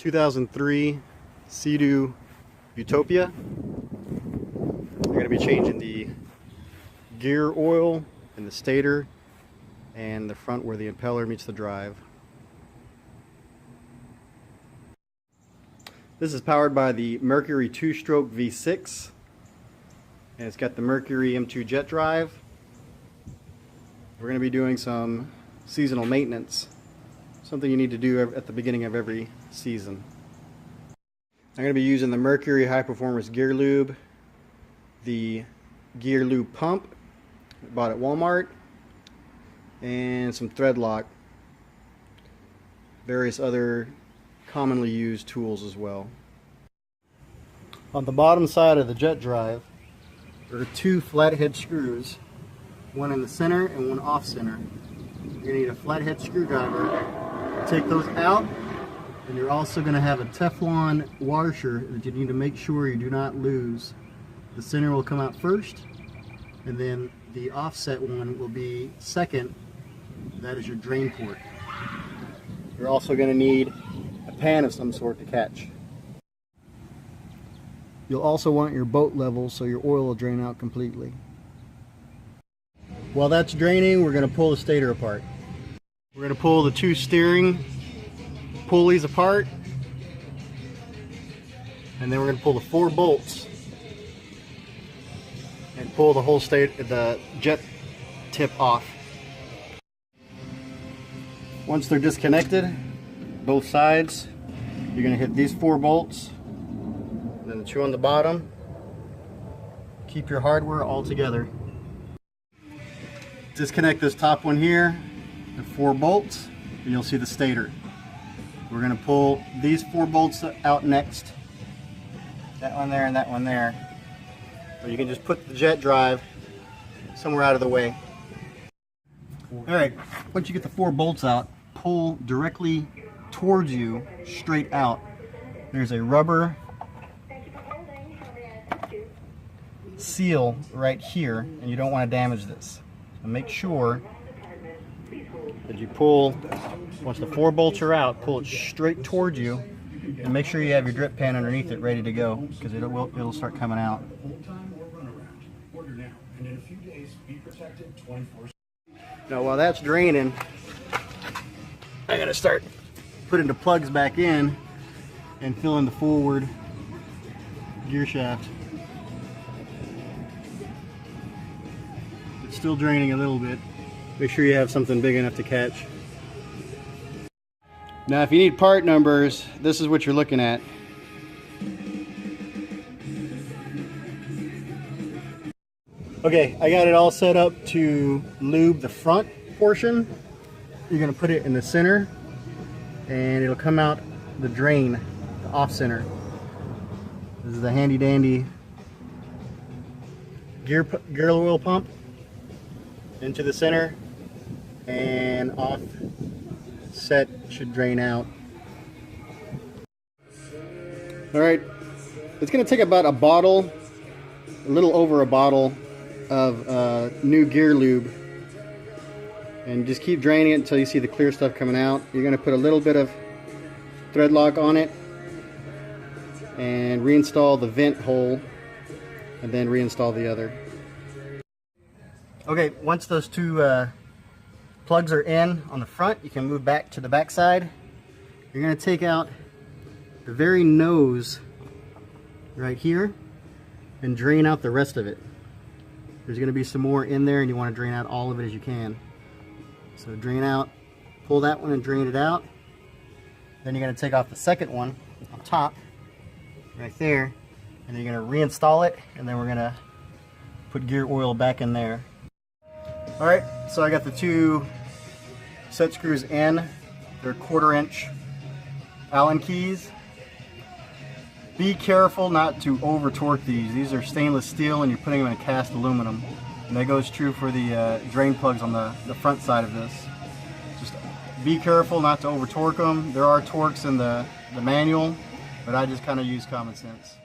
2003 Seadoo Utopia. We're going to be changing the gear oil in the stator and the front where the impeller meets the drive. This is powered by the Mercury 2-stroke V6, and it's got the Mercury M2 jet drive. We're going to be doing some seasonal maintenance, something you need to do at the beginning of every season. I'm going to be using the Mercury High Performance Gear Lube, the Gear Lube pump bought at Walmart, and some thread lock, various other commonly used tools as well. On the bottom side of the jet drive, there are two flathead screws, one in the center and one off center. You're going to need a flathead screwdriver. Take those out, and you're also going to have a Teflon washer that you need to make sure you do not lose. The center will come out first, and then the offset one will be second. That is your drain port. You're also going to need a pan of some sort to catch. You'll also want your boat level so your oil will drain out completely. While that's draining, we're going to pull the stator apart. We're going to pull the two steering pulleys apart, and then we're going to pull the 4 bolts and pull the whole the jet tip off. Once they're disconnected, both sides, you're going to hit these 4 bolts, and then the 2 on the bottom. Keep your hardware all together. Disconnect this top one here, the 4 bolts, and you'll see the stator. We're going to pull these 4 bolts out next. That one there and that one there. Or you can just put the jet drive somewhere out of the way. Alright, once you get the 4 bolts out, pull directly towards you, straight out. There's a rubber seal right here, and you don't want to damage this. So make sure that you pull, once the 4 bolts are out, pull it straight towards you, and make sure you have your drip pan underneath it ready to go, because it'll start coming out. Now while that's draining, I gotta start putting the plugs back in and filling the forward gear shaft. It's still draining a little bit. Make sure you have something big enough to catch. Now if you need part numbers, this is what you're looking at. Okay, I got it all set up to lube the front portion. You're going to put it in the center, and it'll come out the drain, the off center. This is the handy dandy gear oil pump into the center, and offset should drain out. Alright, it's going to take about a bottle, a little over a bottle of new gear lube, and just keep draining it until you see the clear stuff coming out. You're going to put a little bit of thread lock on it and reinstall the vent hole, and then reinstall the other. Okay, once those 2 plugs are in on the front, you can move back to the back side. You're going to take out the very nose right here and drain out the rest of it. There's going to be some more in there, and you want to drain out all of it as you can. So drain out, pull that one and drain it out. Then you're going to take off the second one on top, right there, and then you're going to reinstall it, and then we're going to put gear oil back in there. Alright, so I got the 2 set screws in. They're 1/4 inch Allen keys. Be careful not to over torque these. These are stainless steel, and you're putting them in a cast aluminum. And that goes true for the drain plugs on the front side of this. Just be careful not to over torque them. There are torques in the manual, but I just kind of use common sense.